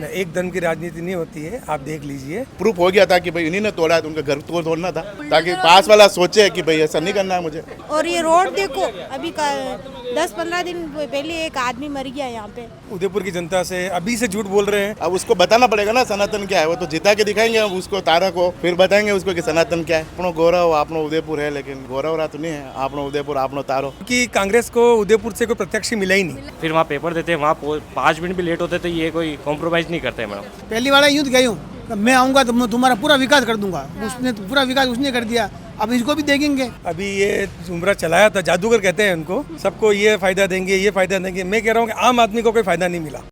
एक धर्म की राजनीति नहीं होती है, आप देख लीजिए। प्रूफ हो गया था कि भाई इन्हीं ने तोड़ा है, तो उनका घर तो तोड़ना था, ताकि पास वाला सोचे कि भाई ऐसा नहीं करना है मुझे। और ये रोड देखो, अभी 10-15 दिन पहले एक आदमी मर गया यहाँ पे। उदयपुर की जनता से अभी से झूठ बोल रहे हैं। अब उसको बताना पड़ेगा ना सनातन क्या है, वो तो जिता के दिखाएंगे हम उसको, तारा को, फिर बताएंगे उसको कि सनातन क्या है। अपनो गौरव आपनो उदयपुर है, लेकिन गौरव रहा तो नहीं है आपनो उदयपुर आपनो तारो। कि कांग्रेस को उदयपुर से कोई प्रत्याशी मिला ही नहीं। फिर वहाँ पेपर देते हैं, वहाँ 5 मिनट भी लेट होते तो ये कोई कॉम्प्रोमाइज़ नहीं करते मैडम। पहली बार युद्ध गई हूँ, मैं आऊँगा तो मैं तुम्हारा पूरा विकास कर दूंगा। उसने तो पूरा विकास उसने कर दिया, अब इसको भी देखेंगे। अभी ये जुमरा चलाया था, जादूगर कहते हैं उनको, सबको ये फायदा देंगे, ये फायदा देंगे। मैं कह रहा हूँ कि आम आदमी को कोई फायदा नहीं मिला।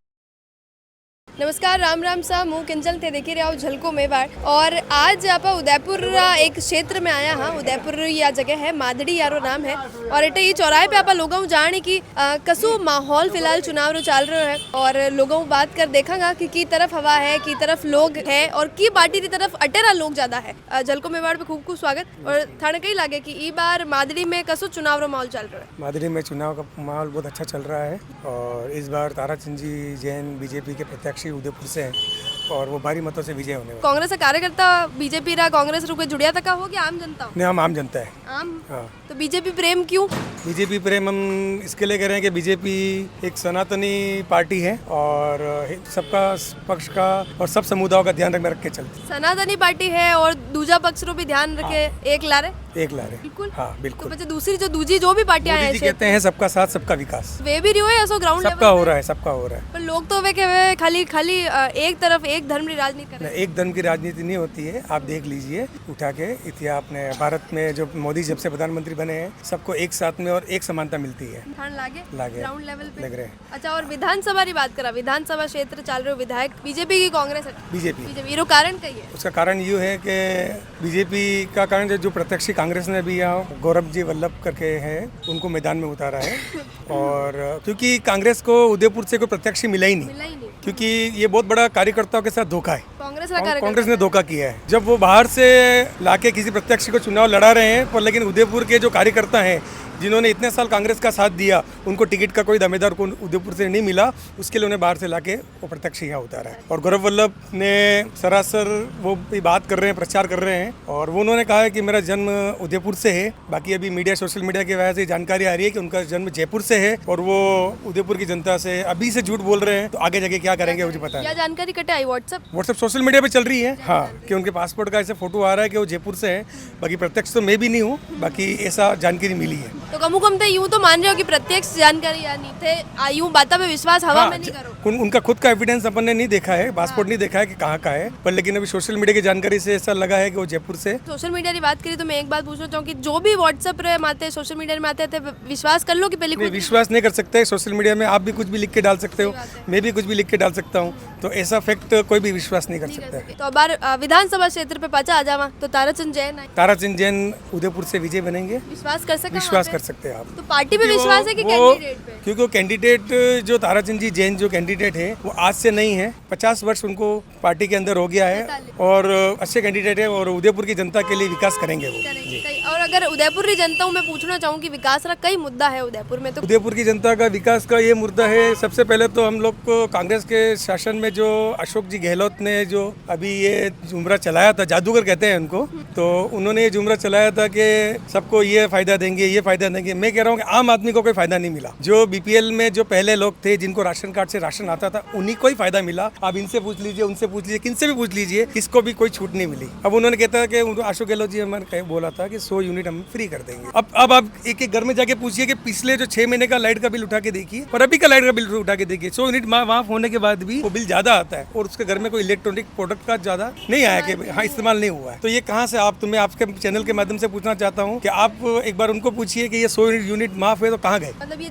नमस्कार, राम राम सा मुँह किंजल थे देखी रहा झलको मेवाड़। और आज आप उदयपुर एक क्षेत्र में आया हाँ। उदयपुर यह जगह है, मादड़ी यारो नाम है। और एटे ये चौराहे पे आप लोगों जाने की कसो माहौल फिलहाल चुनाव रो चल रहा है। और लोगों बात कर देखागा कि की तरफ हवा है, की तरफ लोग है और की पार्टी की तरफ अटेरा लोग ज्यादा है। झलको मेवाड़ पे खूब खूब स्वागत। और थाने कही लगे कि ई बार मादड़ी में कसो चुनाव रो माहौल चल रहा है। मादड़ी में चुनाव का माहौल बहुत अच्छा चल रहा है और इस बार ताराचंद जी जैन बीजेपी के प्रत्याशी उदयपुर से हैं और वो भारी मतों से विजय होने वाले। कांग्रेस का कार्यकर्ता बीजेपी रहा, कांग्रेस रुके जुड़िया तक हो गया आम जनता नहीं, हम आम जनता है। आम हाँ। तो बीजेपी प्रेम क्यों? बीजेपी प्रेम हम इसके लिए कह रहे हैं कि बीजेपी एक सनातनी पार्टी है और सबका पक्ष का और सब समुदायों का ध्यान रख के चलती है। सनातनी पार्टी है और दूजा पक्ष रो भी ध्यान रखे। एक लारे एक ला रहे। बिल्कुल। हाँ बिल्कुल। तो बच्चे दूसरी जो भी पार्टियां हैं कहते हैं सबका साथ सबका विकास, वे भी रही है, ऐसा ग्राउंड सबका हो रहा है, सबका हो रहा है। पर लोग तो वे कहे खाली खाली एक तरफ एक धर्म की राजनीति कर रहे हैं। एक धर्म की राजनीति नहीं होती है, आप देख लीजिए उठा के इतिहास अपने भारत में जो मोदी जब से प्रधानमंत्री बने हैं सबको एक साथ में और एक समानता मिलती है। लागे ग्राउंड लेवल पे लग रहे हैं। अच्छा, और विधानसभा की बात करा, विधानसभा क्षेत्र चल रहे विधायक बीजेपी की कांग्रेस है। बीजेपी रो कारण कही है? उसका कारण ये है कि बीजेपी का कारण जो प्रत्याशी कांग्रेस ने भी यहाँ गौरव जी वल्लभ करके हैं उनको मैदान में उतारा है। और क्योंकि कांग्रेस को उदयपुर से कोई प्रत्याशी मिला ही नहीं, क्योंकि ये बहुत बड़ा कार्यकर्ताओं के साथ धोखा है। कांग्रेस ने धोखा किया है। जब वो बाहर से लाके किसी प्रत्याशी को चुनाव लड़ा रहे हैं, पर लेकिन उदयपुर के जो कार्यकर्ता हैं जिन्होंने इतने साल कांग्रेस का साथ दिया, उनको टिकट का कोई दावेदार को उदयपुर से नहीं मिला, उसके लिए उन्हें बाहर से लाके वो प्रत्याशी यहाँ उतारा है। और गौरव वल्लभ ने सरासर वो बात कर रहे हैं, प्रचार कर रहे हैं और वो उन्होंने कहा है कि मेरा जन्म उदयपुर से है। बाकी अभी मीडिया, सोशल मीडिया की वजह से जानकारी आ रही है कि उनका जन्म जयपुर से है और वो उदयपुर की जनता से अभी से झूठ बोल रहे हैं। तो आगे जाके क्या करेंगे मुझे पता है। जानकारी कटे आई व्हाट्सएप सोशल मीडिया पे चल रही है हाँ, कि उनके पासपोर्ट का ऐसे फोटो आ रहा है कि वो जयपुर से है। बाकी प्रत्यक्ष तो मैं भी नहीं हूँ, बाकी ऐसा जानकारी मिली है। तो कम थे यूं तो मान रहे हो कि प्रत्यक्ष जानकारी या नहीं थे, यूं बातों पे विश्वास हवा में नहीं करो। उनका खुद का एविडेंस अपन ने नहीं देखा है, पासपोर्ट नहीं देखा है कि कहाँ का है, पर लेकिन अभी सोशल मीडिया की जानकारी से ऐसा लगा है कि वो जयपुर से। सोशल मीडिया की बात करी तो मैं एक बात पूछना चाहूँ कि जो भी व्हाट्सएप पे आते हैं, सोशल मीडिया में आते थे, विश्वास कर लो कि पहले विश्वास नहीं कर सकते। सोशल मीडिया में आप भी कुछ भी लिख के डाल सकते हो, मैं भी कुछ भी लिख के डाल सकता हूँ, तो ऐसा फैक्ट कोई भी विश्वास नहीं कर सकता है। तो बार विधानसभा क्षेत्र पे पाचा आ जावा तो ताराचंद जैन उदयपुर से विजय बनेंगे। विश्वास कर सकते हैं आप। तो पार्टी पे विश्वास है कि कैंडिडेट पे? क्योंकि वो कैंडिडेट जो ताराचंद जी जैन जो कैंडिडेट है वो आज से नहीं है, 50 वर्ष उनको पार्टी के अंदर हो गया है और अच्छे कैंडिडेट है और उदयपुर की जनता के लिए विकास करेंगे वो। और अगर उदयपुर की जनता हूँ मैं पूछना चाहूँ कि विकास का कई मुद्दा है उदयपुर में, तो उदयपुर की जनता का विकास का ये मुद्दा है। सबसे पहले तो हम लोग को कांग्रेस के शासन में जो अशोक जी गहलोत ने जो अभी ये जुमरा चलाया था, जादूगर कहते हैं उनको, तो उन्होंने ये जुमरा चलाया था कि सबको ये फायदा देंगे, ये फायदा देंगे। मैं कह रहा हूँ कि आम आदमी को कोई फायदा नहीं मिला। जो बीपीएल में जो पहले लोग थे जिनको राशन कार्ड से राशन आता था, उन्हीं को ही फायदा मिला। आप इनसे पूछ लीजिए, उनसे पूछ लीजिए, किनसे भी पूछ लीजिए, किसको भी कोई छूट नहीं मिली। अब उन्होंने कहता कि अशोक गहलोत जी हमारे बोला था कि 100 यूनिट हम फ्री कर देंगे। अब आप एक एक घर में जाके पूछिए कि पिछले जो 6 महीने का लाइट का बिल उठा के देखिए और अभी का लाइट का बिल उठा के देखिए, 100 यूनिट वहाँ होने के बाद भी वो बिल ज्यादा आता है और उसके घर में कोई इलेक्ट्रॉनिक प्रोडक्ट का ज्यादा नहीं आया कि हाँ इस्तेमाल नहीं हुआ है। तो ये कहाँ से आप, तुम्हें आपके चैनल के माध्यम से पूछना चाहता हूँ कि आप एक बार उनको पूछिए कि ये 100 यूनिट माफ है तो कहाँ गए। मतलब ये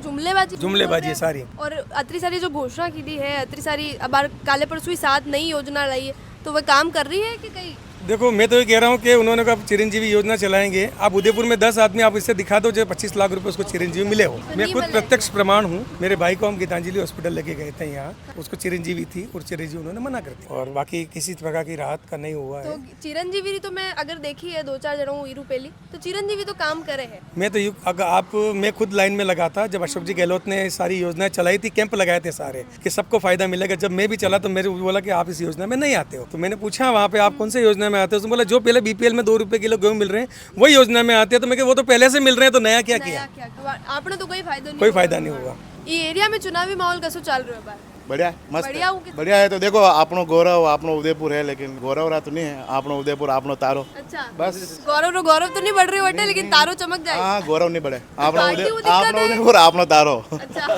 जुमलेबाजी सारी। और अतरी सारी जो घोषणा की दी है, अतरी सारी अब काले परसों ही 7 नई योजना लाई है, तो वह काम कर रही है कि कहीं देखो मैं तो ये कह रहा हूँ कि उन्होंने कहा चिरंजीवी योजना चलाएंगे। आप उदयपुर में 10 आदमी आप इससे दिखा दो जो 25 लाख रुपए उसको चिरंजीवी मिले हो। मैं खुद प्रत्यक्ष प्रमाण हूँ। मेरे भाई को हम गीतांजलि हॉस्पिटल लेके गए थे यहाँ, उसको चिरंजीवी थी और चिरंजीवी उन्होंने मना कर दी, और बाकी किसी प्रकार की राहत का नहीं हुआ तो है। चिरंजीवी तो मैं अगर देखी है 2-4 जगहों ईरू पेली, तो चिरंजीवी तो काम करे है। मैं तो अगर आप मैं खुद लाइन में लगा था जब अशोक जी गहलोत ने सारी योजनाएं चलाई थी, कैंप लगाए थे सारे कि सबको फायदा मिलेगा। जब मैं भी चला तो मेरे बोला कि आप इस योजना में नहीं आते हो, तो मैंने पूछा वहाँ पे आप कौन से योजना में आते हो, तो बोला जो पहले बीपीएल में 2 रुपए किलो गेहूं मिल रहे हैं वही योजना में आते हैं। तो मैं वो तो पहले से मिल रहे हैं, तो नया क्या किया? आपने तो कोई फायदा नहीं, कोई फायदा नहीं हुआ। ये एरिया में चुनावी माहौल कसो चाल रहा है बार? बढ़िया मस्त बढ़िया हूँ कि- बढ़िया है। तो देखो आपनो गौरव आपनो उदयपुर है, लेकिन गौरव रहा तो नहीं है। आपनो उदयपुर आपनो तारो अच्छा बस। गौरव तो नहीं बढ़ रहे बेटे, लेकिन तारो चमक जाए। हाँ गौरव नहीं बढ़े। आपनो पार्टी वो दिक्कत आपनो है। उदयपुर आपनो तारो। अच्छा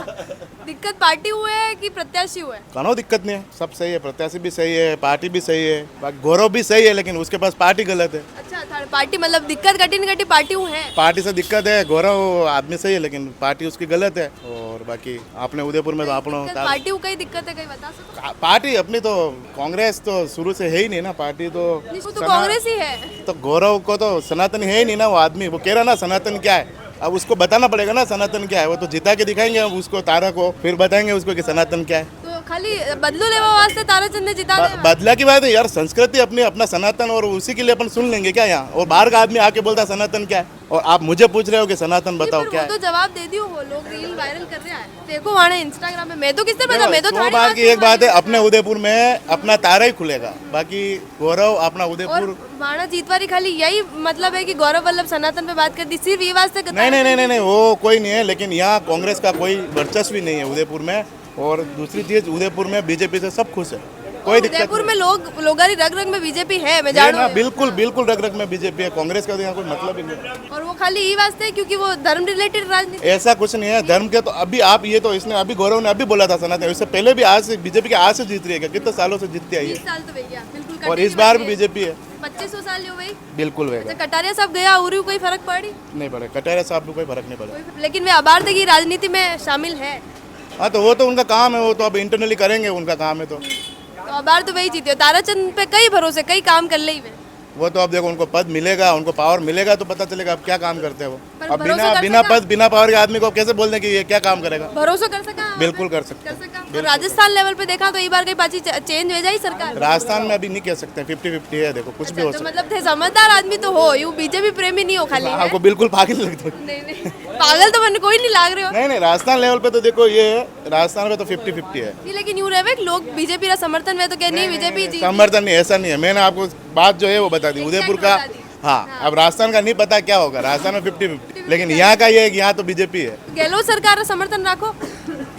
दिक्कत पार्टी हुए है कि प्रत्याशी हुए? कनो दिक्कत नहीं है, सब सही है। प्रत्याशी भी सही है, पार्टी भी सही है, बाकी गौरव भी सही है, लेकिन उसके पास पार्टी गलत है। अच्छा थर्ड पार्टी मतलब दिक्कत कटी पार्टी हुए है। पार्टी से दिक्कत है। गौरव आदमी सही है, लेकिन पार्टी उसकी गलत है। और बाकी आपने उदयपुर में तो आपनो पार्टी को कई दिक्कत है, कई बता सको? पार्टी अपनी तो कांग्रेस तो शुरू से है ही नहीं ना। पार्टी तो वो तो कांग्रेस ही है। तो गौरव को तो सनातन है ही नहीं ना। वो आदमी वो कह रहा ना सनातन क्या है, अब उसको बताना पड़ेगा ना सनातन क्या है। वो तो जिता के दिखाएंगे हम उसको, तारा को, फिर बताएंगे उसको कि सनातन क्या है। तो खाली बदलू लेवा वास्ते ताराचंद ने जिता दे। बदला की बात है यार, संस्कृति अपनी अपना सनातन, और उसी के लिए अपन सुन लेंगे क्या यहाँ? और बाहर का आदमी आके बोलता है सनातन क्या है, और आप मुझे पूछ रहे हो कि सनातन बताओ क्या वो है। तो जवाब दे दियो, वो लोग रील वायरल कर रहे हैं। देखो वहाँ इंस्टाग्राम में, मैं तो किससे बता, मैं तो दो थाने बार की वास्ते एक बात है, अपने उदयपुर में अपना तारा ही खुलेगा। बाकी गौरव अपना और उदयपुर वाणा जीतवारी खाली यही मतलब है कि गौरव वल्लभ सनातन पे बात कर दी, सिर्फ ये वास्ते नहीं नहीं नहीं नहीं नहीं, वो कोई नहीं है। लेकिन यहाँ कांग्रेस का कोई वर्चस्व नहीं है उदयपुर में। और दूसरी चीज उदयपुर में बीजेपी से सब खुश है, कोई दिक्कत उदयपुर नहीं। में लोगारी रग रग में बीजेपी है, मैं ये जानू ना हूँ। बिल्कुल बिल्कुल रग रग में बीजेपी है। कांग्रेस का तो यहाँ कोई मतलब ही नहीं। और वो खाली ये वास्ते है क्योंकि वो धर्म रिलेटेड राजनीति। ऐसा कुछ नहीं है धर्म के। तो अभी आप ये तो इसने अभी गौरव ने अभी बोला था सनातन, इससे पहले भी आज से बीजेपी के आज से जीत रही है, कितने सालों से जीतती आई 20 है। साल तो भैया बिल्कुल। और इस बार भी बीजेपी है, 2500 साल हो गई। बिल्कुल अच्छा रहेगा। कटारिया साहब गया और कोई फर्क पड़ी? नहीं पड़े, कटारिया साहब को कोई फर्क नहीं पड़ा। लेकिन वे आबार की राजनीति में शामिल है, हाँ तो वो तो उनका काम है, वो तो अब इंटरनली करेंगे, उनका काम है। तो तो आबार तो वही जीते। ताराचंद पे कई भरोसे, कई काम कर ले वे। वो तो अब देखो उनको पद मिलेगा, उनको पावर मिलेगा तो पता चलेगा अब क्या काम करते हैं वो। पर अब भरोसा बिना कर बिना सका? पद बिना पावर के आदमी को कैसे बोलने कि ये क्या काम करेगा? भरोसा कर सका? बिल्कुल कर सकते कर सका। और राजस्थान लेवल पे देखा तो एक बार कहीं पाची चेंज हो जाए सरकार। राजस्थान में अभी नहीं कह सकते, 50-50 है। देखो कुछ भी हो तो सकता मतलब थे समझदार आदमी तो हो, यूं बीजेपी प्रेमी नहीं हो खाली है। है? आपको बिल्कुल पागल लगता है। नहीं नहीं पागल तो मन कोई नहीं लाग रहे हो। नहीं नहीं, राजस्थान लेवल पे तो देखो ये है, राजस्थान में तो 50-50 है। नहीं, लेकिन यूं रहे लोग बीजेपी का समर्थन में तो कह नहीं बीजेपी जी। समर्थन नहीं, ऐसा नहीं है। मैंने आपको बात जो है वो बता दी उदयपुर का। बता दी। हाँ अब राजस्थान का नहीं पता क्या होगा। राजस्थान में 50-50, लेकिन यहाँ का ये है कि यहाँ तो बीजेपी है। गहलोत सरकार का समर्थन रखो।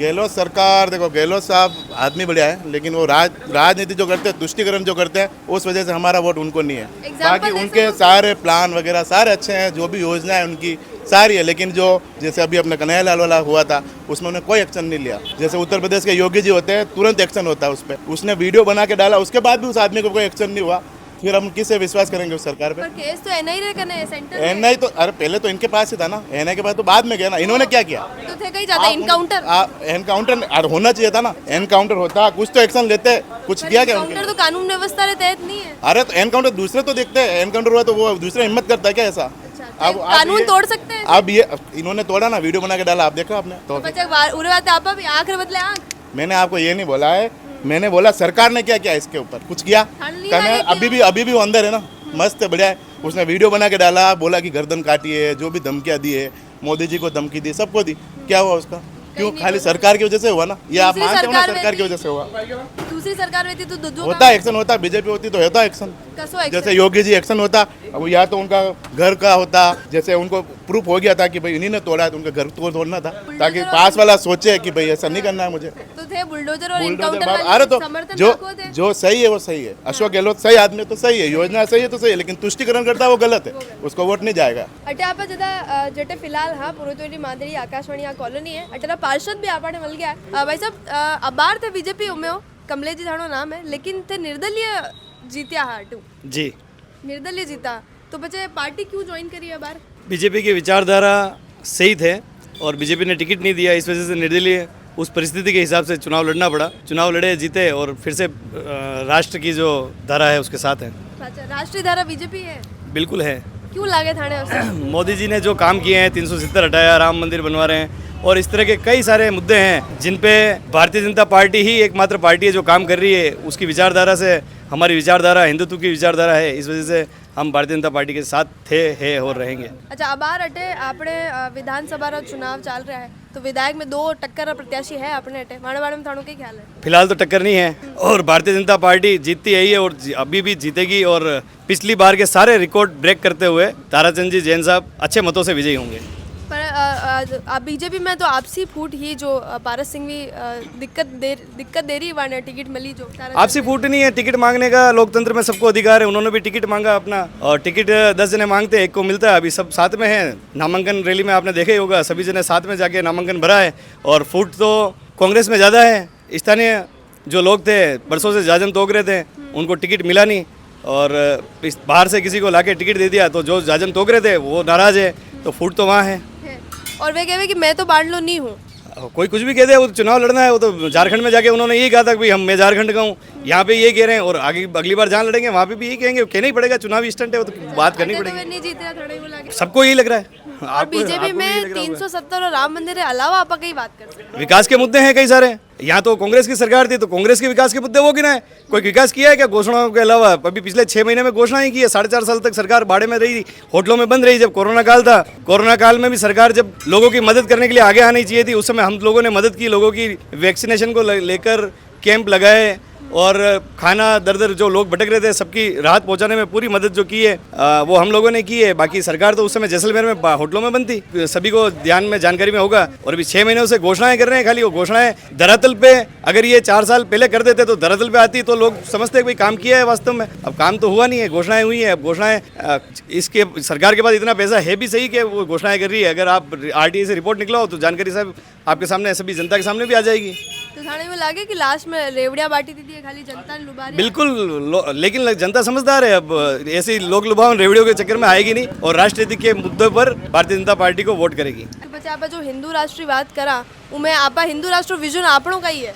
गहलोत सरकार, देखो गहलोत साहब आदमी बढ़िया है, लेकिन वो राजनीति जो करते हैं, तुष्टिकरण जो करते हैं, उस वजह से हमारा वोट उनको नहीं है। बाकी दे उनके सारे प्लान वगैरह सारे अच्छे हैं, जो भी योजना है उनकी सारी है। लेकिन जो जैसे अभी अपने कन्हैया लाल वाला हुआ था, उसमें उन्होंने कोई एक्शन नहीं लिया। जैसे उत्तर प्रदेश के योगी जी होते हैं, तुरंत एक्शन होता है उस पर। उसने वीडियो बना के डाला, उसके बाद भी उस आदमी को कोई एक्शन नहीं हुआ। फिर हम किससे विश्वास करेंगे उस सरकार पे? पर केस तो एनआई रे करने सेंटर में। एनआई तो अरे पहले तो इनके पास ही था ना, एनआई के पास तो बाद में गया ना। इन्होंने क्या किया? तो थे कहीं ज्यादा इनकाउंटर। एनकाउंटर होना चाहिए था ना। एनकाउंटर होता, कुछ तो एक्शन लेते, कुछ किया क्या उनके? इनकाउंटर तो कानून व्यवस्था के तहत नहीं है। अरे तो एनकाउंटर दूसरे तो देखते हैं, एनकाउंटर हुआ तो वो दूसरा हिम्मत करता है क्या ऐसा? अब कानून ये- तोड़ सकते हैं। अब ये इन्होंने तोड़ा ना, वीडियो बना के डाला, आप देखा आपने? तो बच्चे उरे बात आप भी आंख रे बदले आंख। मैंने आपको ये नहीं बोला है, मैंने बोला सरकार ने क्या किया इसके ऊपर, कुछ किया? ठंड नहीं कहने लगी अभी भी वो अंदर है ना, मस्त है, बढ़िया है। उसने वीडियो बना के डाला, बोला कि गर्दन काटी है, जो भी धमकियां दी है, मोदी जी को धमकी दी, सबको दी। क्या हुआ उसका? क्यों? खाली सरकार की वजह से हुआ ना? ये आप दूसरी मानते हो ना सरकार सरकार की में वजह से हुआ? दूसरी सरकार में थी तो जो होता एक्शन होता, बीजेपी होती तो होता एक्शन। कसो एक्शन। जैसे योगी जी एक्शन होता, अब या तो उनका घर का होता, जैसे उनको प्रूफ हो गया था कि भाई इन्हीं ने तोड़ा है, तो उनका घर तो तोड़ना था, ताकि पास वाला सोचे कि भाई ऐसा नहीं करना है मुझे। तो थे बुलडोजर और बुलडोजर इनकाउंटर बात- वाले अरे तो समर्थन जो रखो थे। जो सही है वो सही है। अशोक गहलोत सही आदमी है तो सही है, योजना सही है तो सही है, लेकिन तुष्टिकरण करता है वो गलत है, उसको वोट नहीं जाएगा। अटे आप जदा जटे फिलहाल हाँ पुरोतोली मादड़ी आकाशवाणी आ कॉलोनी है अटेरा पार्षद भी आपने मिल गया है। भाई साहब अबार थे बीजेपी उम्मे हो, कमलेश जी थानो नाम है, लेकिन थे निर्दलीय जीत्या हाटू। जी, निर्दलीय जीता तो बच्चे पार्टी क्यों ज्वाइन करी है बार? बीजेपी की विचारधारा सही थे और बीजेपी ने टिकट नहीं दिया, इस वजह से निर्दलीय उस परिस्थिति के हिसाब से चुनाव लड़ना पड़ा। चुनाव लड़े, जीते और फिर से राष्ट्र की जो धारा है उसके साथ है। अच्छा राष्ट्रीय धारा बीजेपी है, बिल्कुल है। क्यों लागे थाने उससे? मोदी जी ने जो काम किए हैं, 370 हटाया, राम मंदिर बनवा रहे हैं और इस तरह के कई सारे मुद्दे हैं जिन पे भारतीय जनता पार्टी ही एकमात्र पार्टी है जो काम कर रही है। उसकी विचारधारा से हमारी विचारधारा हिंदुत्व की विचारधारा है, इस वजह से हम भारतीय जनता पार्टी के साथ थे, है और रहेंगे। अच्छा अबार अटे आपने विधानसभा रा चुनाव चल रहा है तो विधायक में 2 टक्कर प्रत्याशी है अपने अटे, मारे बारे में थानों के ख्याल है? फिलहाल तो टक्कर नहीं है और भारतीय जनता पार्टी जीतती है और अभी भी जीतेगी और पिछली बार के सारे रिकॉर्ड ब्रेक करते हुए ताराचंद जी जैन साहब अच्छे मतों से विजयी होंगे। पर बीजेपी में तो आपसी फूट ही जो पारस सिंह भी दिक्कत दे रही है टिकट मिली जो आपसी फूट नहीं है, टिकट मांगने का लोकतंत्र में सबको अधिकार है। उन्होंने भी टिकट मांगा अपना और टिकट 10 जने मांगते हैं, 1 को मिलता है। अभी सब साथ में हैं। नामांकन रैली में आपने देखा ही होगा, सभी जने साथ में जाके नामांकन भरा है और फूट तो कांग्रेस में ज़्यादा है। स्थानीय जो लोग थे बरसों से जाजम तोक रहे थे, उनको टिकट मिला नहीं और बाहर से किसी को लाके टिकट दे दिया तो जो जाजम तोक रहे थे वो नाराज है, तो फूट तो वहाँ है। और वे कहे कि मैं तो बांडलो नहीं हूँ, कोई कुछ भी कह दे, वो तो चुनाव लड़ना है। वो तो झारखंड में जाके उन्होंने यही कहा था कि मैं झारखंड का हूँ, यहाँ पे ये कह रहे हैं और आगे अगली बार जहाँ लड़ेंगे वहाँ पे भी यही कहेंगे। कहना ही पड़ेगा, चुनावी स्टंट है, वो तो बात करनी पड़ेगी। नहीं जीत रहा थोड़ा वो लगे। सबको यही लग रहा है। और बीजेपी में 370 और राम मंदिर के अलावा आप कई बात करते हैं। विकास के मुद्दे हैं कई सारे। यहाँ तो कांग्रेस की सरकार थी तो कांग्रेस के विकास के मुद्दे वो गिनाए। कोई विकास किया है क्या घोषणाओं के अलावा? अभी पिछले 6 महीने में घोषणा ही की है। 4.5 साल तक सरकार भाड़े में रही, होटलों में बंद रही। जब कोरोना काल था, कोरोना काल में भी सरकार जब लोगों की मदद करने के लिए आगे आनी चाहिए थी, उस समय हम लोगों ने मदद की। लोगों की वैक्सीनेशन को लेकर कैंप लगाए और खाना दर दर जो लोग भटक रहे थे सबकी राहत पहुंचाने में पूरी मदद जो की है वो हम लोगों ने की है। बाकी सरकार तो उस समय जैसलमेर में होटलों में बंद थी, सभी को ध्यान में जानकारी में होगा। और अभी 6 महीनों से घोषणाएं कर रहे हैं, खाली वो घोषणाएं धरातल पे अगर ये 4 साल पहले कर देते तो धरातल पे आती तो लोग समझते कोई काम किया है वास्तव में। अब काम तो हुआ नहीं है, घोषणाएं हुई है। अब घोषणाएं इसके सरकार के पास इतना पैसा है भी सही कि वो घोषणाएं कर रही है। अगर आप RTI से रिपोर्ट निकलाओ तो जानकारी सब आपके सामने, सभी जनता के सामने भी आ जाएगी। तो थाने में लगे कि लास्ट में रेवड़िया बांटी थी खाली जनता ने लुभा रही है। बिल्कुल, लेकिन जनता समझदार है। अब ऐसी लोग लुभावन रेवड़ियों के चक्कर में आएगी नहीं और राष्ट्रनीति के मुद्दों पर भारतीय जनता पार्टी को वोट करेगी। પછી આપણે जो हिंदू राष्ट्र की बात करा उमें आपा हिंदू राष्ट्र विजन આપણો कई है?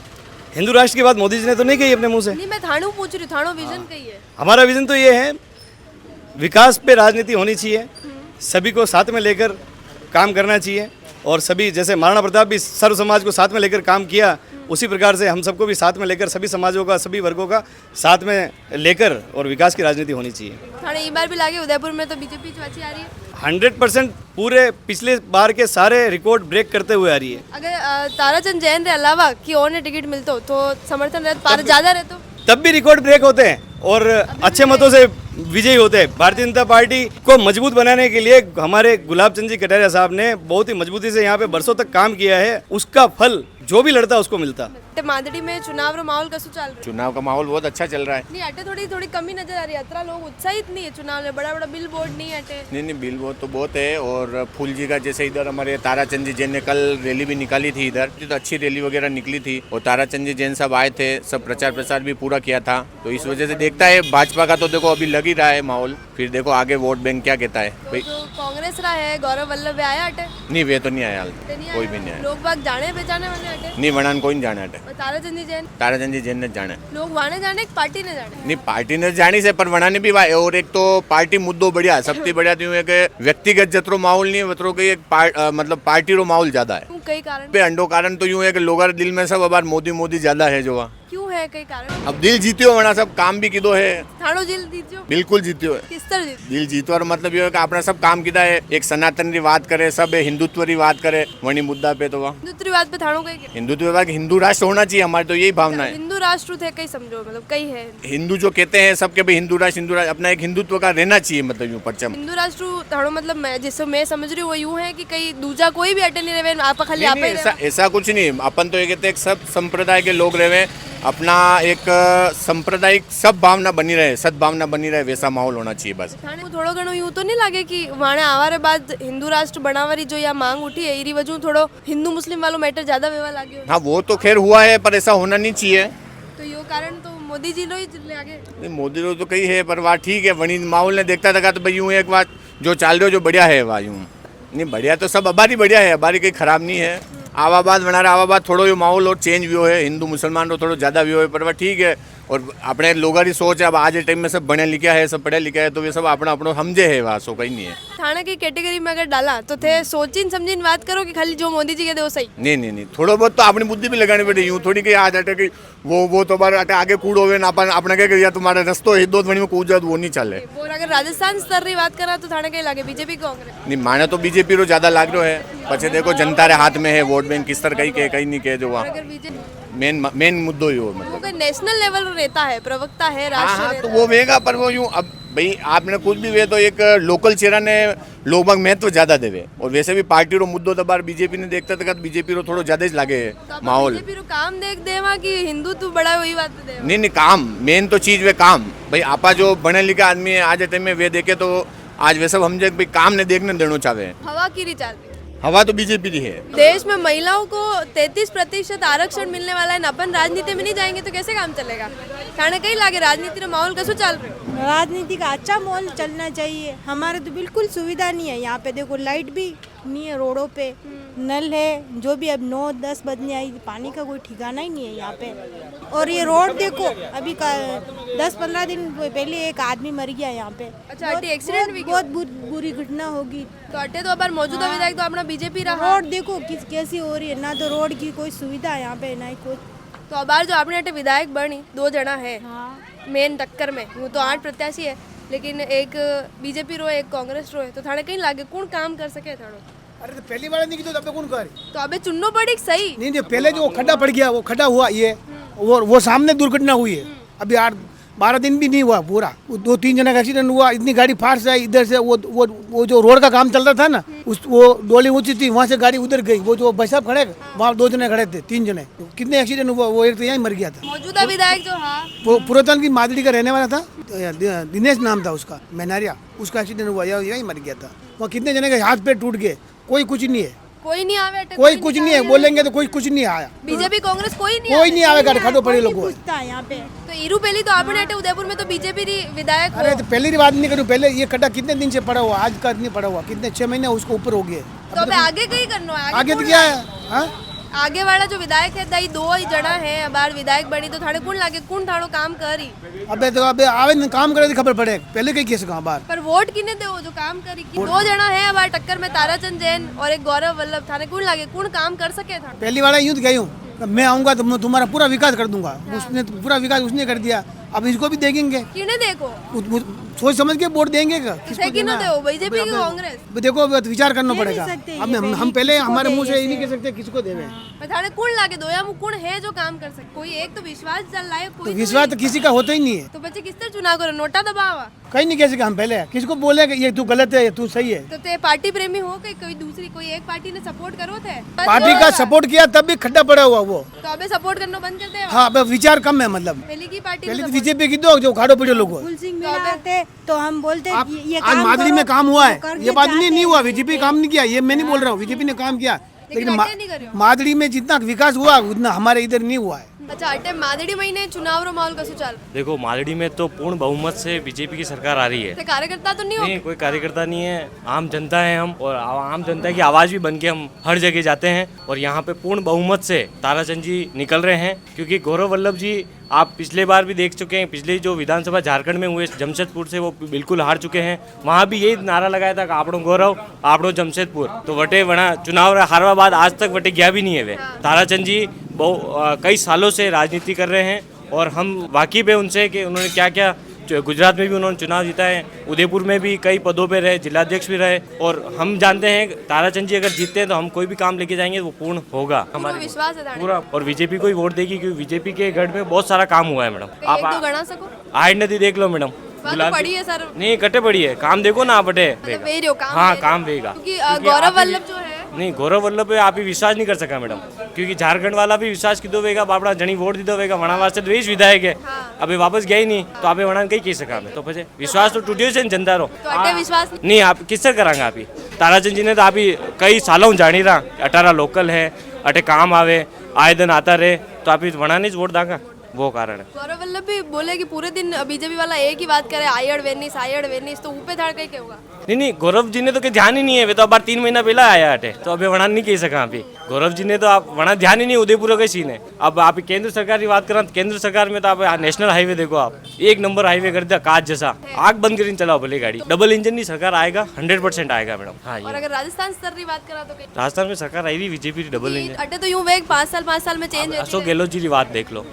हिंदू राष्ट्र की बात मोदी जी ने तो नहीं कही अपने मुंह से। नहीं, मैं थाणू पूछ रही हूँ, थाणो विजन कई है? हमारा विजन तो ये है, विकास पे राजनीति होनी चाहिए, सभी को साथ में लेकर काम करना चाहिए और सभी, जैसे महाराणा प्रताप भी सर्व समाज को साथ में लेकर काम किया, उसी प्रकार से हम सबको भी साथ में लेकर सभी समाजों का, सभी वर्गों का साथ में लेकर और विकास की राजनीति होनी चाहिए। थाने ये बार भी लागे उदयपुर में तो बीजेपी चुनाची आ रही है 100% पूरे पिछले बार के सारे रिकॉर्ड ब्रेक करते हुए आ रही है। अगर ताराचंद जैन के अलावा कि और ने टिकट मिलतो तो समर्थन रहता पार ज्यादा रहतो तब भी रिकॉर्ड ब्रेक होते हैं और अच्छे मतों से विजयी होते हैं। भारतीय जनता पार्टी को मजबूत बनाने के लिए हमारे गुलाब चंद जी कटारिया साहब ने बहुत ही मजबूती से यहाँ पे बरसों तक काम किया है। उसका फल जो भी लड़ता उसको मिलता। मादड़ी में चुनाव रो माहौल कसो चल रहा है? चुनाव का माहौल बहुत अच्छा चल रहा है। नहीं अटे थोड़ी कमी नजर आ रही है, अतरा लोग उत्साहित नहीं है चुनाव में, बड़ा बिल बोर्ड नहीं अटे। नहीं बिल बोर्ड तो बहुत है और फूल जी का जैसे इधर हमारे ताराचंद जी जैन ने कल रैली भी निकाली थी, इधर तो अच्छी रैली वगैरह निकली थी और ताराचंद जी जैन साहब आए थे, सब प्रचार प्रसार भी पूरा किया था। तो इस वजह से देखता है भाजपा का तो देखो अभी लग ही रहा है माहौल, फिर देखो आगे वोट बैंक क्या कहता है भाई। जो कांग्रेस रहा है गौरव वल्लभ आया अटे? नहीं वे तो नहीं आया हाल, कोई भी नहीं आया। लोग बाग जाने पहचाने वाले अटे? नहीं वनान कोई नहीं जाना है। ताराचंद जी जैन? ताराचंद जी जैन ने जाना है। लोग वाने जाने पार्टी ने जाने? नहीं पार्टी ने जानी से पर वनाने भी और एक तो पार्टी मुद्दों बढ़िया सबसे बढ़िया तो है कि व्यक्तिगत जतरो माहौल नहीं है वतरो के मतलब पार्टी रो माहौल ज्यादा है। कई कारण पे अंडो कारण तो यूं है कि लोगों दिल में सब अब मोदी मोदी ज्यादा है जो वहाँ। क्यों है कई कारण? अब दिल जीत्यो वना सब काम भी किदो है। थाणो दिल जीत्यो? बिल्कुल जीत्यो है। किस तरह जीत्यो? दिल जीतवा मतलब ये है कि आपने सब काम किया है, एक सनातन की बात करे, सब हिंदुत्व की बात करे, वही मुद्दा पे तो वहाँ हिंदुत्व बात पे थाणो कई हिंदुत्व हिंदू राष्ट्र होना चाहिए, हमारी तो यही भावना है। हिंदू राष्ट्र थे कई समझो मतलब कई है हिंदू जो कहते हैं सबके भाई हिंदू राष्ट्र अपना एक हिंदुत्व का रहना चाहिए, मतलब यूँ परचम हिंदू राष्ट्र थाणो मतलब जिससे मैं समझ रही हूँ वो यूँ है कि कई दूजा कोई भी अटे नहीं रहे आप खाली आप ऐसा कुछ नहीं। अपन तो ये कहते हैं सब संप्रदाय के लोग रहे, अपना एक सांप्रदायिक सब भावना बनी रहे, सद्भावना बनी रहे, वैसा माहौल होना चाहिए बस। थोड़ो घणो यूं तो नहीं लगे कि वाणे आवारे बाद हिंदू राष्ट्र बनावारी जो या मांग उठी है इरी वजह थोड़ो हिंदू मुस्लिम वालों मैटर ज्यादा वेवा लागे? हाँ वो तो खैर हुआ है पर ऐसा होना नहीं चाहिए। तो यो कारण तो मोदी जी लो ही लागे? नहीं मोदी लोग तो कही है पर वहाँ ठीक है, वही माहौल ने देखता था तो भाई यूँ एक बात जो चाल रहे हो जो बढ़िया है वहाँ यूँ नहीं बढ़िया तो सब अबारी बढ़िया है, अबारी कहीं खराब नहीं है। आवाबाद बना रहा आवाबाद थोड़ो ये माहौल और चेंज भी हो है, हिंदू मुसलमान तो थोड़ो ज़्यादा भी हो है पर वह ठीक है और अपने लोगों की सोच है अब आज के टाइम में सब बढ़िया लिखा है सब पढ़ा लिखा है तो वे सब अपना अपना समझे है वहाँ सो कहीं नहीं है। थाना की कैटेगरी में अगर डाला तो थे सोचिन समझिन बात करो कि खाली जो मोदी जी कहते वो सही। नहीं थोड़ा बहुत तो अपनी बुद्धि भी लगानी पड़े यूँ थोड़ी कि आज अटे कि वो तो बार अटे आगे कूड़ होवे ना अपन अपने क्या या तुम्हारा रस्तो हिदोत बनी में कूद जाए तो वो नहीं चले। और अगर राजस्थान स्तर की बात करा तो थाना कहीं लागे बीजेपी कांग्रेस नहीं माने तो बीजेपी रो ज्यादा लाग रहा है पचे देखो जनता रे हाथ में है वोट बैंक किस तरह कहीं नहीं कहे जो वहाँ अगर बीजेपी मेन मुद्दो ही हो वो कोई नेशनल लेवल नेता है प्रवक्ता है हाँ राष्ट्रीय तो वो वेगा पर वो यूँ अब भाई आपने कुछ भी वे तो एक लोकल चेहरा ने लोग बाग महत्व ज्यादा देवे और वैसे भी पार्टी रो मुद्दों तो बार बीजेपी ने देखता था बीजेपी रो थोड़ा ज्यादा ही लागे माहौल। बीजेपी रो काम देख देवा कि हिंदू तू बड़ा वही बात दे नहीं काम मेन तो चीज वे काम भाई आपा जो बने लिखा आदमी है आज टाइम में वे देखे तो आज वैसे समझे भाई काम ने देखने देना चाहे हवा की चल रही हवा तो बीजेपी की है। देश में महिलाओं को 33% आरक्षण मिलने वाला है अपन राजनीति में नहीं जाएंगे तो कैसे काम चलेगा। खाने कहीं लागे राजनीति का माहौल कैसे चल रहा है। राजनीति का अच्छा माहौल चलना चाहिए। हमारे तो बिल्कुल सुविधा नहीं है यहाँ पे। देखो लाइट भी नहीं है, रोडों पे नल है जो भी अब 9-10 बजने आई पानी का कोई ठिकाना ही नहीं है यहाँ पे। और ये रोड देखो अभी 10-15 दिन पहले एक आदमी मर गया यहाँ पे। अच्छा अटे एक्सीडेंट भी बहुत बुरी घटना होगी। तो अटे तो अब मौजूदा विधायक तो अपना बीजेपी रहा। रोड देखो कैसी हो रही है, ना तो रोड की कोई सुविधा है यहाँ पे ना ही कुछ। तो अब जो अपने अटे विधायक बनी 2 जना है मेन टक्कर में वो तो 8 प्रत्याशी है लेकिन एक बीजेपी रो एक कांग्रेस रो है तो थाने कहीं लागे कौन काम कर सके थानो। अरे तो पहली बार नहीं की तो कौन करे तो अबे चुननो पड़ी सही। नहीं पहले जो खड्डा पड़ गया वो खड्डा हुआ ये वो सामने दुर्घटना हुई है। अभी 8-12 दिन भी नहीं हुआ पूरा 2-3 जना का एक्सीडेंट हुआ। इतनी गाड़ी फास्ट आई इधर से वो जो रोड का काम चल रहा था ना वो डोली ऊंची थी वहाँ से गाड़ी उधर गई। वो जो भाई साहब खड़े वहाँ 2 जने खड़े थे 3 जने तो कितने एक्सीडेंट हुआ। वो एक तो यहीं मर गया था। मौजूदा विधायक जो हाँ वो पुरातन की मादड़ी का रहने वाला था दिनेश नाम था उसका मैनारिया उसका एक्सीडेंट हुआ यहीं मर गया था। वहाँ कितने जने के हाथ पैर टूट गए कोई कुछ नहीं है। कोई नहीं आवे कोई कुछ नहीं है बोलेंगे तो कोई कुछ नहीं आया। बीजेपी कांग्रेस कोई नहीं आवेगा खड़ो पड़े लोग यहाँ पे। तो ईरू पहली तो आपने अटे उदयपुर में तो बीजेपी विधायक अरे तो पहले की बात नहीं करूँ। पहले ये खड्डा कितने दिन से पड़ा हुआ आज का नहीं पड़ा हुआ कितने 6 महीने उसको ऊपर हो गए। तो अब आगे कहीं करना है आगे तो क्या है आगे वाला जो विधायक है दाई 2 ही जना है बार विधायक बनी तो थाने कौन लागे कौन थानो काम करी। अबे आवे न काम करे खबर पड़े पहले कहीं कैसे कहा बार पर वोट किने दे जो काम करी 2 जना है बार टक्कर में ताराचंद जैन और एक गौरव वल्लभ थाने कौन लागे कौन काम कर सके था। पहली वाला यूं गई हूँ मैं आऊंगा तो मैं तुम्हारा पूरा विकास कर दूंगा। उसने पूरा विकास उसने कर दिया अब इसको भी देखेंगे किने देखो सोच समझ के वोट देंगे किसको किने दे बीजेपी की कांग्रेस देखो विचार करना पड़ेगा। अब हम पहले हमारे मुंह से ये नहीं कह सकते किसको देवे। थाने कौन लागे दोया मुंह कौन है जो काम कर सकते कोई एक तो विश्वास चल रहा है कोई विश्वास तो किसी का होता ही नहीं है। तो बच्चे किस तरह चुनाव करो नोटा दबावा कहीं नहीं कह सके हम पहले किसको बोले कि ये तू गलत है तू सही है। तो ते पार्टी प्रेमी हो कि कोई दूसरी कोई एक पार्टी ने सपोर्ट करो थे पार्टी का सपोर्ट किया तब भी खड्डा पड़ा हुआ वो तो अबे सपोर्ट करना बंद करते हैं। हाँ अब विचार कम है मतलब पहले की पार्टी पहले तो बीजेपी की दो जो खाड़ो पड़े लोग आते तो हम बोलते ये आज मादरी में काम हुआ है ये बात नहीं हुआ। बीजेपी काम नहीं किया ये मैं नहीं बोल रहा हूँ बीजेपी ने काम किया लेकिन मादरी में जितना विकास हुआ उतना हमारे इधर नहीं हुआ है। अच्छा अटे मादड़ी महीने चुनाव रो माहौल कसो चल देखो मादड़ी में तो पूर्ण बहुमत से बीजेपी की सरकार आ रही है। कार्यकर्ता तो नहीं हो नहीं कोई कार्यकर्ता नहीं है आम जनता है हम और आम जनता की आवाज भी बन के हम हर जगह जाते हैं और यहाँ पे पूर्ण बहुमत से ताराचंद जी निकल रहे हैं क्योंकि गौरव वल्लभ जी आप पिछले बार भी देख चुके हैं। पिछले जो विधानसभा झारखंड में हुए जमशेदपुर से वो बिल्कुल हार चुके हैं। वहाँ भी यही नारा लगाया था कि आपड़ो गौरव आपड़ो जमशेदपुर तो वटे वना चुनाव हारवा बाद आज तक वटे गया भी नहीं है वे। ताराचंद जी कई सालों से राजनीति कर रहे हैं और हम वाकिफ है उनसे कि उन्होंने क्या क्या गुजरात में भी उन्होंने चुनाव जीता है उदयपुर में भी कई पदों पे रहे जिलाध्यक्ष भी रहे और हम जानते हैं ताराचंद जी अगर जीतते हैं तो हम कोई भी काम लेके जाएंगे वो पूर्ण होगा हमारे विश्वास है पूरा और बीजेपी को ही वोट देगी क्योंकि बीजेपी के गढ़ में बहुत सारा काम हुआ है मैडम। आप तो गणा सको हाइड नदी देख लो मैडम पड़ी है सर नहीं कटे पड़ी है काम देखो ना आप हाँ काम देगा क्योंकि गौरव वल्लभ जो है नहीं गौरव वल्लभ पे आप ही विश्वास नहीं कर सका मैडम क्योंकि झारखंड वाला भी विश्वास की दोगा बापड़ा जनी वोट दी दोगा वना वास्ते तो यही विधायक है अभी वापस गया ही नहीं तो आप वना कहीं कह सका तो पचे विश्वास तो टूटियो से जनता रो तो विश्वास नहीं आप किस तरह करांगे आप ही ताराचंद जी ने तो आप ही कई सालों जानी रहा 18 लोकल है अटे काम आवे आए दिन आता रहे तो आप वना नहीं वोट दांगा वो कारण है। गौरव वल्लभ भी बोले कि पूरे दिन बीजेपी वाला एक ही बात करे आयड़ वेनिस तो ऊपर धाड़ कहीं क्या होगा नहीं गौरव जी ने तो ध्यान ही नहीं है, वे तो अब बार 3 महीना पहला आया हटे, तो अभी वहाँ नहीं कह सका अभी गौरव जी ने तो आप वहाँ ध्यान ही नहीं, उदयपुर का सीन है। अब आप केंद्र सरकार की बात करें, केंद्र सरकार में तो आप नेशनल हाईवे देखो, आप 1 नंबर हाईवे कर दिया, कांच जैसा, आग बंद कर चलाओ भले गाड़ी, डबल इंजन की सरकार आएगा, 100% आएगा मैडम। हाँ, और अगर राजस्थान स्तर की बात करा तो राजस्थान में सरकार आई थी बीजेपी की डबल इंजन। अटे तो यूं वे 5 साल में चेंज अशोक गहलोत जी की बात देख लो,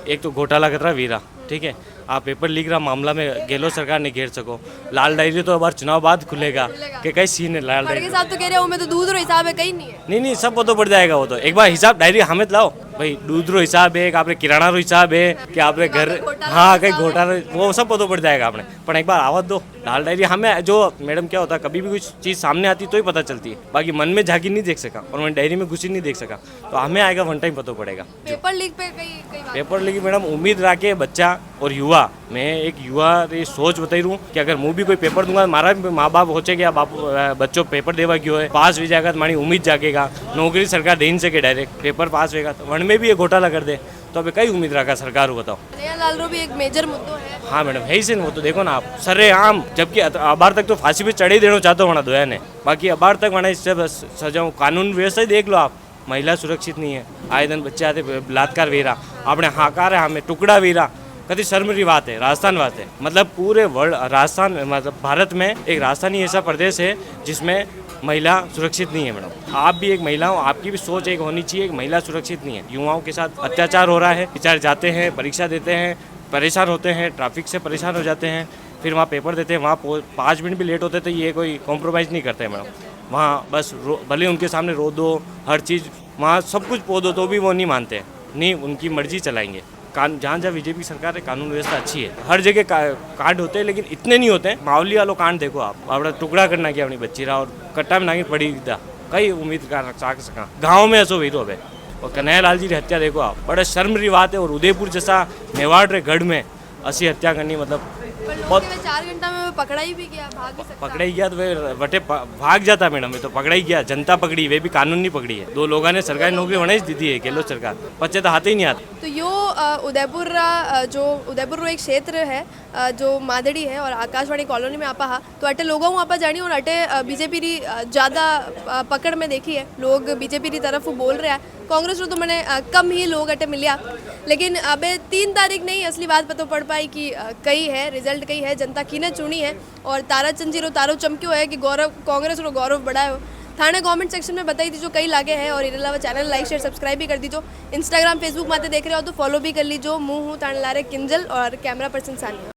एक तो घोटाला कर रहा वीरा, ठीक है, आप पेपर लीक रहा मामला में गहलोत सरकार ने घेर सको, लाल डायरी तो अब चुनाव बाद खुलेगा कि कई सीन है लाल डायरी। साहब तो कह रहे हो मैं तो दूध रो हिसाब है कहीं नहीं है। नहीं सब वो तो बढ़ जाएगा, वो तो एक बार हिसाब डायरी हमें लाओ भाई, दूध रो हिसाब है, आपने किराना रो हिसाब है कि आपने घर, हाँ कहीं घोटाला, वो सब वो तो बढ़ जाएगा आपने, पर एक बार आवाज दो लाल डायरी हमें। जो मैडम क्या होता है, कभी भी कुछ चीज़ सामने आती तो ही पता चलती है, बाकी मन में झांकी नहीं देख सका और मैं डायरी में घुसी नहीं देख सका, तो हमें आएगा वन टाइम पता पड़ेगा। पेपर लीक पे कई पेपर लीक मैडम उम्मीद रखे बच्चा और युवा, मैं एक युवा ये सोच बताई रहूँ कि अगर मुँह भी कोई पेपर दूंगा, मारा भी माँ बाप होचे क्या बाप बच्चों पेपर देवा क्यों है, पास भी जाएगा तो मारी उम्मीद जागेगा, नौकरी सरकार दे नहीं सके डायरेक्ट, पेपर पास होगा तो वन में भी ये घोटाला कर दे, तो अभी कई उम्मीद रखा सरकार को, बताओ। कन्हैयालाल रो भी एक मेजर मुद्दो है। हाँ मैडम है ही से, वो तो देखो ना आप सरेआम, जबकि अबार तक तो फांसी पे चढ़े देना चाहते हो वहाँ दोया ने, बाकी अबार तक वहाँ इससे बस सजाऊँ, कानून व्यवस्था ही देख लो आप, महिला सुरक्षित नहीं है, आए दिन बच्चे आते बलात्कार वेरा, आपने हाकार है हमें टुकड़ा वेरा, कति शर्म की बात है, राजस्थान बात है, मतलब पूरे वर्ल्ड राजस्थान मतलब भारत में एक राजस्थान ही ऐसा प्रदेश है जिसमें महिला सुरक्षित नहीं है। मैडम आप भी एक महिला हो, आपकी भी सोच एक होनी चाहिए, एक महिला सुरक्षित नहीं है, युवाओं के साथ अत्याचार हो रहा है, बेचारे जाते हैं परीक्षा देते हैं, परेशान होते हैं, ट्रैफिक से परेशान हो जाते हैं, फिर वहाँ पेपर देते हैं, वहाँ 5 मिनट भी लेट होते तो ये कोई कॉम्प्रोमाइज़ नहीं करते मैडम, वहाँ बस भले उनके सामने रो दो, हर चीज़ वहाँ सब कुछ पो दो तो भी वो नहीं मानते, नहीं उनकी मर्जी चलाएंगे। जहाँ जहाँ बीजेपी सरकार है कानून व्यवस्था अच्छी है, हर जगह कांड होते हैं लेकिन इतने नहीं होते हैं। मावली वालों कांड देखो आप, अपना टुकड़ा करना किया अपनी बच्ची रहा और कट्टा में नागी पड़ी था, कई उम्मीद कर सका गाँव में ऐसो भी तो है। और कन्हैयालाल जी की हत्या देखो आप, बड़ा शर्म की बात है, और उदयपुर जैसा मेवाड़ रे गढ़ में ऐसी हत्या करनी मतलब बहुत 4 घंटा में पकड़ाई भी गया, भाग भी सकता पकड़ा ही गया तो वे बटे भाग जाता मैडम, ये तो पकड़ा ही गया, जनता पकड़ी, वे भी कानून नहीं पकड़ी है, 2 लोगों ने सरकारी नौकरी बनाई दी थी गहलोत सरकार, बच्चे तो हाथे ही नहीं आते। तो यो उदयपुर एक क्षेत्र है जो मादड़ी है और आकाशवाणी कॉलोनी में आपा हा, तो अटे लोगों आपा जानी और अटे बीजेपी री ज़्यादा पकड़ में देखी है, लोग बीजेपी री तरफ बोल रहे हैं, कांग्रेस तो मैंने कम ही लोग अटे मिलिया, लेकिन अब 3 तारीख नहीं असली बात पता पड़ पाई कि कई है रिजल्ट कई है, जनता किने चुनी है और ताराचंद जी रो तारो चमक्यो है कि गौरव कांग्रेस रो गौरव बढ़ायो। थाने कमेंट सेक्शन में बताई दीजिए कई लागे है, और इन अलावा चैनल लाइक शेयर सब्सक्राइब भी कर दीजिए, इंस्टाग्राम फेसबुक माते देख रहे हो तो फॉलो भी कर लीजिए। मुँह हूँ थाने लारे किंजल और कैमरा पर्सन सानिया।